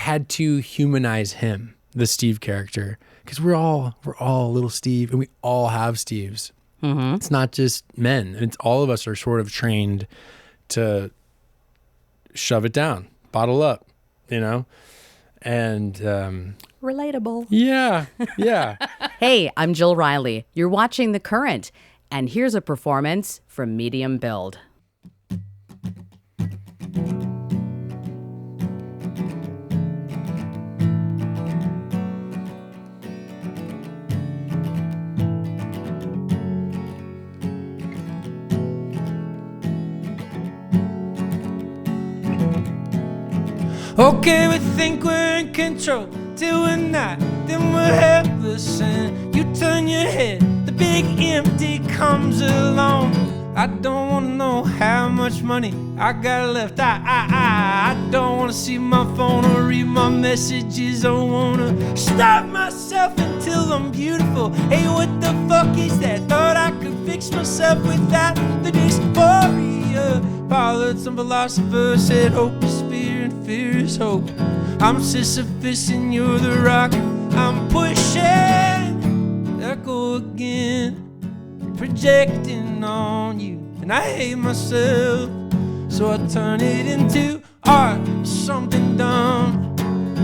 had to humanize him, the Steve character, because we're all little Steve, and we all have Steves. Mm-hmm. It's not just men. It's all of us are sort of trained to shove it down, bottle up, and relatable. Yeah. Hey, I'm Jill Riley. You're watching The Current, and here's a performance from Medium Build. Okay, we think we're in control till we're not, then we're helpless and you turn your head, the big empty comes along. I don't wanna know how much money I got left. I don't wanna see my phone or read my messages. I wanna starve myself until I'm beautiful. Hey, what the fuck is that? Thought I could fix myself without the dysphoria. Pilots and philosophers said hope is fear and fear is hope. I'm Sisyphus and you're the rock I'm pushing. There I go again, projecting on you, and I hate myself, so I turn it into art, something dumb.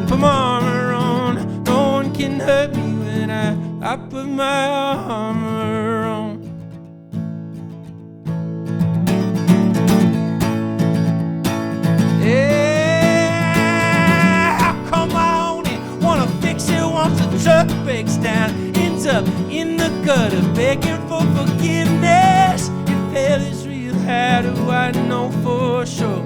Put my armor on, no one can hurt me when I put my armor on. Yeah, how come I only wanna fix it once the truck breaks down? Ends up in the gutter begging for forgiveness. If hell is real, how do I know for sure?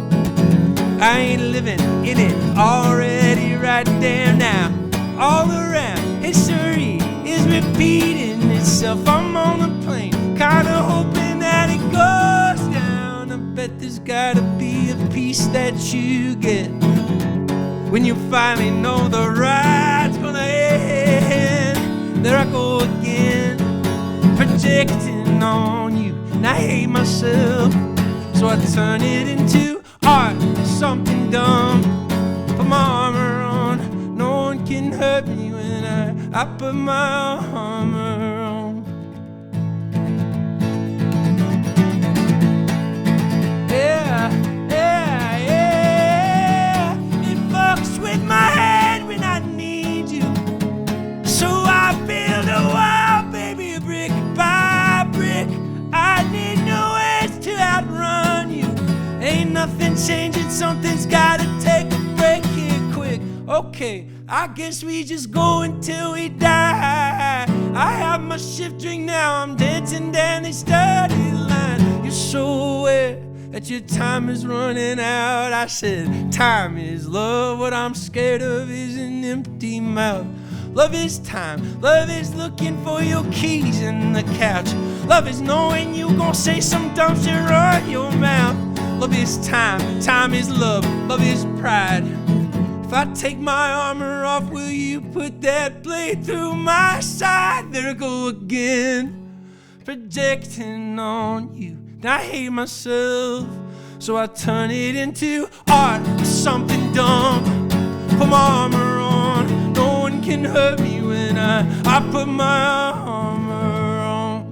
I ain't living in it already right there now. All around, history is repeating itself. I'm on the plane, kinda hoping that it goes down. I bet there's gotta be a piece that you get when you finally know the ride's gonna end. There I go again, projecting on you, and I hate myself, so I turn it into art, something dumb. Put my armor on, no one can hurt me when I put my armor on. Yeah, yeah, yeah. It fucks with my head when I need you, so I build a wall, baby, brick by brick. I need no ways to outrun you. Ain't nothing changing, something's gotta take a break here quick. Okay, I guess we just go until we die. I have my shift drink now, I'm dancing down the study line. You're so aware that your time is running out. I said, time is love, what I'm scared of is an empty mouth. Love is time, love is looking for your keys in the couch. Love is knowing you gon' say some dumb shit on your mouth. Love is time, time is love, love is pride. If I take my armor off, will you put that blade through my side? There I go again, projecting on you. I hate myself, so I turn it into art, something dumb. Put my armor on, no one can hurt me when I put my armor on.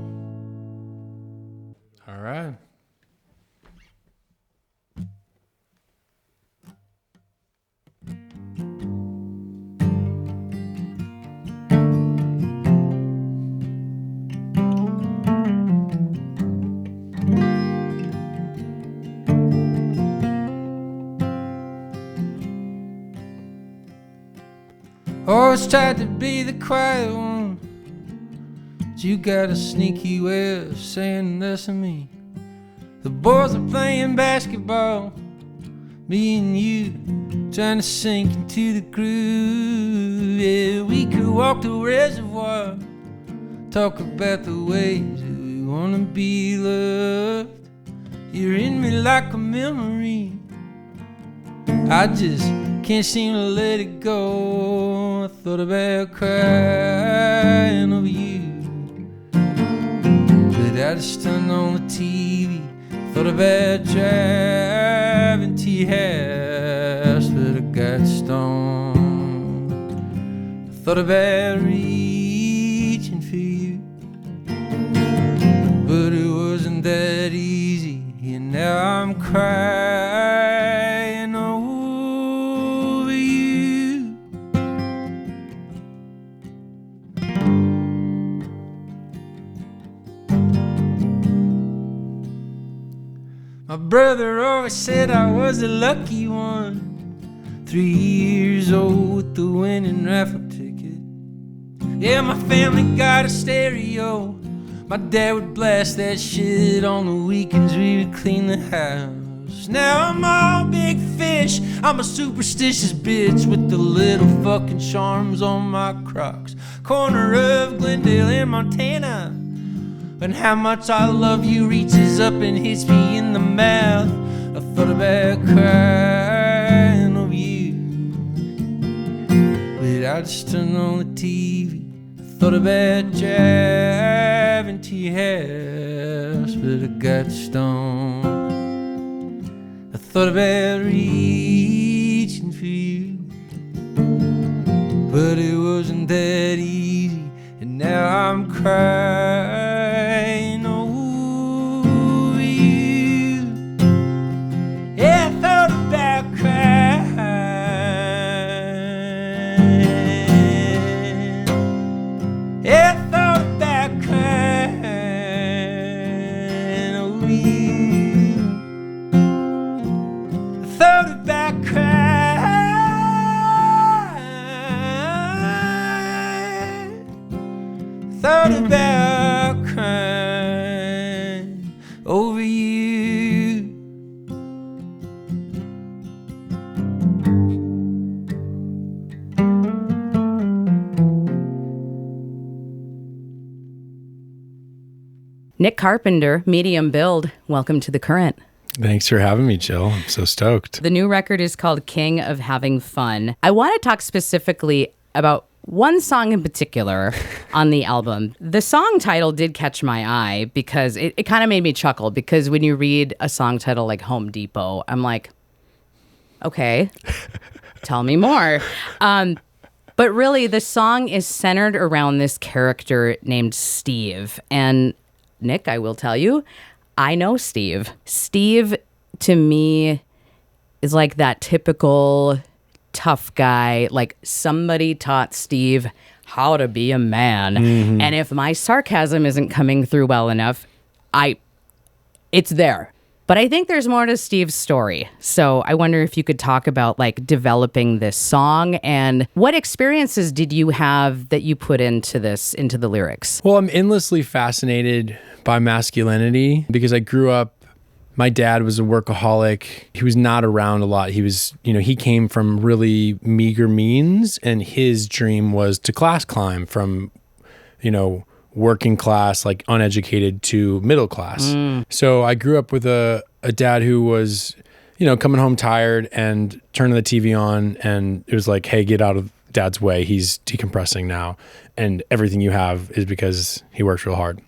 All right. Always tried to be the quiet one, but you got a sneaky way of saying less of me. The boys are playing basketball, me and you trying to sink into the groove. Yeah, we could walk the reservoir, talk about the ways that we wanna be loved. You're in me like a memory, I just can't seem to let it go. I thought about crying over you, but I just turned on the TV. Thought about driving to your house, but I got stoned. thought about reaching for you, but it wasn't that easy, and now I'm crying over you. My brother always said I was a lucky one, 3 years old with the winning raffle ticket. Yeah, my family got a stereo. My dad would blast that shit on the weekends. We would clean the house. Now I'm all big fish. I'm a superstitious bitch with the little fucking charms on my Crocs. Corner of Glendale in Montana. And how much I love you reaches up and hits me in the mouth. I thought about crying over you, but I just turned on the TV. I thought about driving to your house, but I got stoned. I thought about reaching for you, but it wasn't that easy, and now I'm crying over you. Yeah, I thought about crying. Yeah, I thought about crying over you. I thought about crying. Thought about crying over you. Nick Carpenter, medium build. Welcome to The Current. Thanks for having me, Jill. I'm so stoked. The new record is called King of Having Fun. I want to talk specifically about one song in particular on the album. The song title did catch my eye because it kind of made me chuckle, because when you read a song title like Home Depot, I'm like, okay, tell me more. But really, the song is centered around this character named Steve. And Nick, I will tell you, I know Steve. Steve, to me, is like that typical tough guy. Like, somebody taught Steve how to be a man. Mm-hmm. And if my sarcasm isn't coming through well enough, it's there. But I think there's more to Steve's story. So I wonder if you could talk about like developing this song, and what experiences did you have that you put into the lyrics? Well, I'm endlessly fascinated by masculinity because I grew up, my dad was a workaholic. He was not around a lot. He was, he came from really meager means, and his dream was to class climb from, working class, like uneducated, to middle class. So I grew up with a dad who was, coming home tired and turning the TV on, and it was like, hey, get out of dad's way. He's decompressing now. And everything you have is because he works real hard.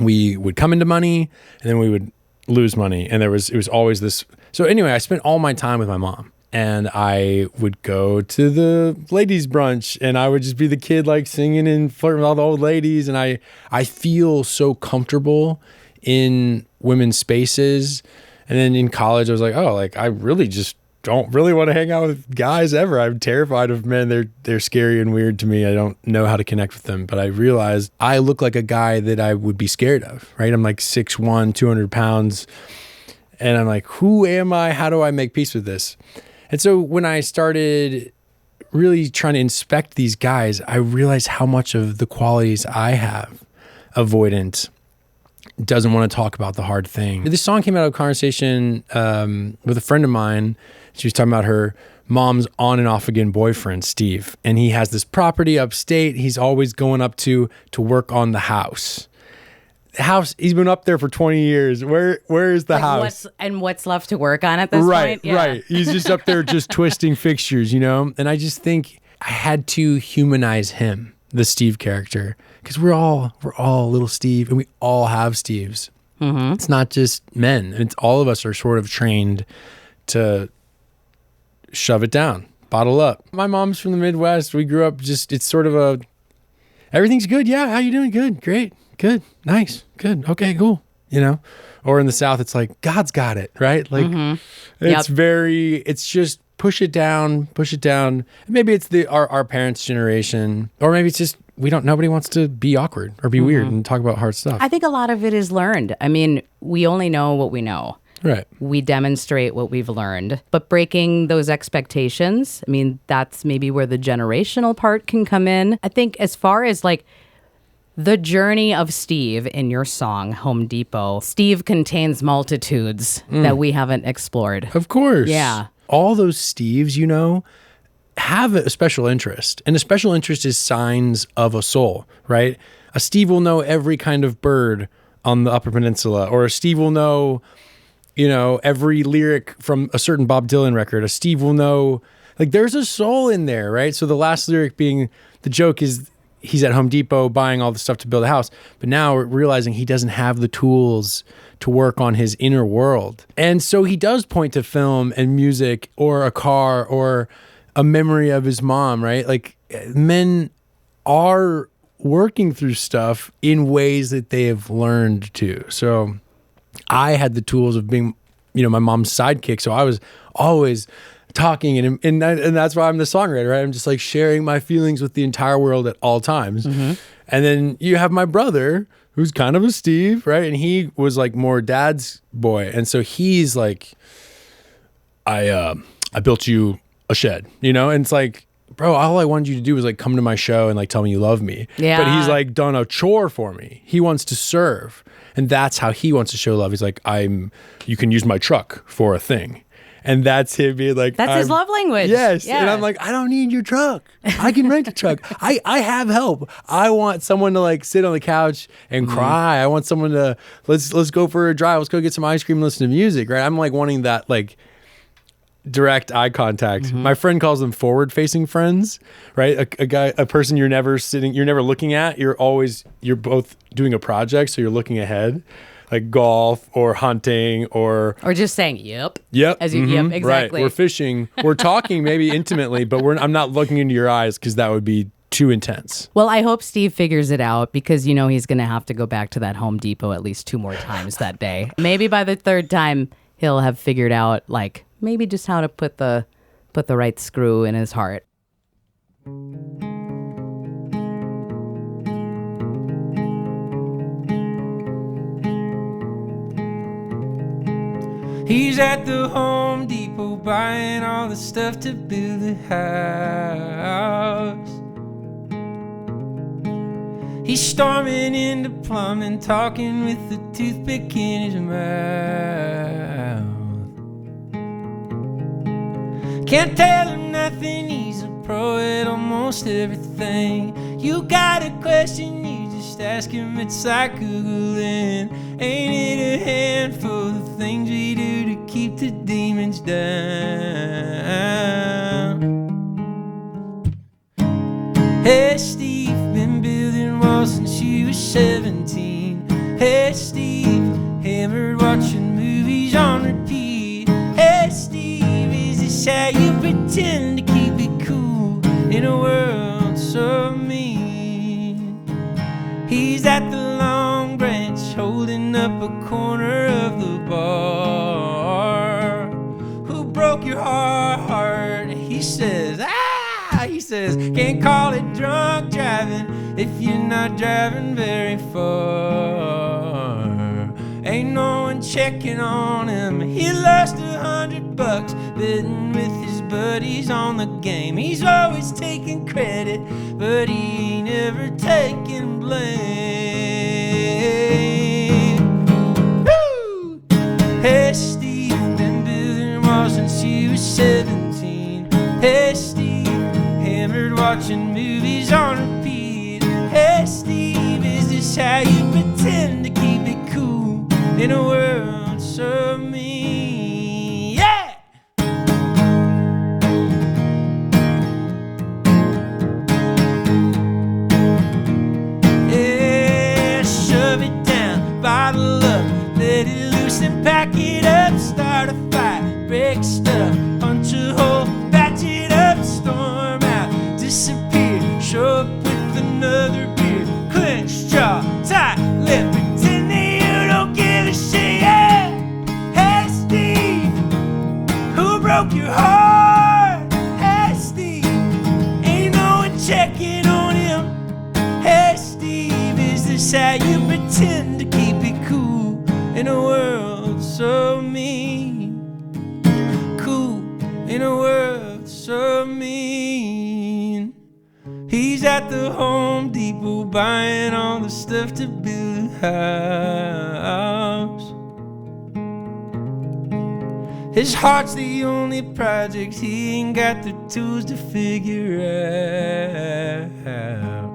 We would come into money, and then we would lose money. And it was always this. So anyway, I spent all my time with my mom. And I would go to the ladies' brunch, and I would just be the kid like singing and flirting with all the old ladies. And I feel so comfortable in women's spaces. And then in college, I was like, oh, like I really just don't really want to hang out with guys ever. I'm terrified of men. They're scary and weird to me. I don't know how to connect with them. But I realized I look like a guy that I would be scared of, right? I'm like 6'1", 200 pounds. And I'm like, who am I? How do I make peace with this? And so when I started really trying to inspect these guys, I realized how much of the qualities I have: avoidant, doesn't want to talk about the hard thing. This song came out of a conversation with a friend of mine. She was talking about her mom's on and off again boyfriend, Steve. And he has this property upstate he's always going up to work on the house. He's been up there for 20 years. Where is the house? What's left to work on at this point? Yeah. Right. He's just up there just twisting fixtures, And I just think I had to humanize him, the Steve character, because we're all little Steve, and we all have Steves. Mm-hmm. It's not just men. It's all of us are sort of trained to shove it down, bottle up. My mom's from the Midwest. We grew up it's sort of everything's good. Yeah. How you doing? Good. Great. Good. Nice. Good. Okay, cool. Or in the South, it's like, God's got it, right? Like it's just push it down. Maybe it's our parents' generation, or maybe it's just, nobody wants to be awkward or be weird and talk about hard stuff. I think a lot of it is learned. I mean, we only know what we know. Right. We demonstrate what we've learned, but breaking those expectations, I mean, that's maybe where the generational part can come in. I think as far as like the journey of Steve in your song, Home Depot, Steve contains multitudes that we haven't explored. Of course. Yeah. All those Steves, have a special interest. And a special interest is signs of a soul, right? A Steve will know every kind of bird on the Upper Peninsula, or a Steve will know, every lyric from a certain Bob Dylan record. A Steve will know, like, there's a soul in there, right? So the last lyric being, the joke is he's at Home Depot buying all the stuff to build a house, but now we're realizing he doesn't have the tools to work on his inner world. And so he does point to film and music or a car or a memory of his mom, right? Like, men are working through stuff in ways that they have learned to. So I had the tools of being, my mom's sidekick. So I was always talking, and that's why I'm the songwriter, right? I'm just like sharing my feelings with the entire world at all times. And then you have my brother, who's kind of a Steve, right? And he was like more dad's boy. And so he's like, I built you a shed, and it's like, bro, all I wanted you to do was like come to my show and like tell me you love me. Yeah. But he's like done a chore for me. He wants to serve. And that's how he wants to show love. He's like, you can use my truck for a thing. And that's him being like, that's his love language. Yes. Yeah. And I'm like, I don't need your truck. I can rent a truck. I have help. I want someone to like sit on the couch and cry. I want someone to, let's go for a drive. Let's go get some ice cream and listen to music, right? I'm like wanting that like direct eye contact. My friend calls them forward-facing friends, right? A person you're never looking at. You're both doing a project, so you're looking ahead, like golf or hunting or just saying yep. As you yep, exactly. Right. We're fishing. We're talking maybe intimately, but I'm not looking into your eyes because that would be too intense. Well, I hope Steve figures it out because he's going to have to go back to that Home Depot at least 2 more times that day. Maybe by the 3rd time he'll have figured out like maybe just how to put the right screw in his heart. He's at the Home Depot buying all the stuff to build a house. He's storming into plumbing, talking with the toothpick in his mouth. Can't tell him nothing, he's a pro at almost everything. You got a question, you just ask him, it's like Googling. Ain't it a handful of things we do to keep the demons down? Hey Steve, been building walls since you were 17. Hey Steve, hammered watching movies on repeat. Hey Steve, is this how you pretend to keep it cool in a world so mean? He's at the Long Branch holding up a corner of the bar. Who broke your heart? He says, can't call it drunk driving if you're not driving very far. Ain't no one checking on him. He lost $100 betting with his buddies on the game. He's always taking credit, but he ain't ever taking blame. Woo! Hey Steve, been building walls since you were 17. Hey Steve, hammered watching movies on repeat. Hey Steve, is this how you pretend to keep it cool in a world so mean? Yeah! Yeah, shove it down, bottle up, let it loose and pack it up. Start a fire, break stuff, punch a hole, patch it up. disappear. Show up with another beer. Clenched jaw, tight lip, pretend that you don't give a shit. Yeah. Hey Steve, who broke your heart? Hey Steve, ain't no one checking on him. Hey Steve, is this how you pretend to keep it cool in a world so mean? Cool in a world so mean. He's at the Home Depot buying all the stuff to build a house. His heart's the only project he ain't got the tools to figure out.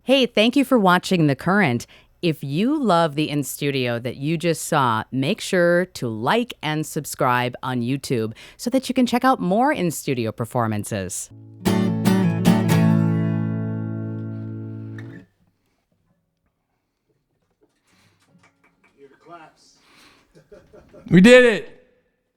Hey, thank you for watching The Current. If you love the In Studio that you just saw, make sure to like and subscribe on YouTube so that you can check out more In Studio performances. We did it.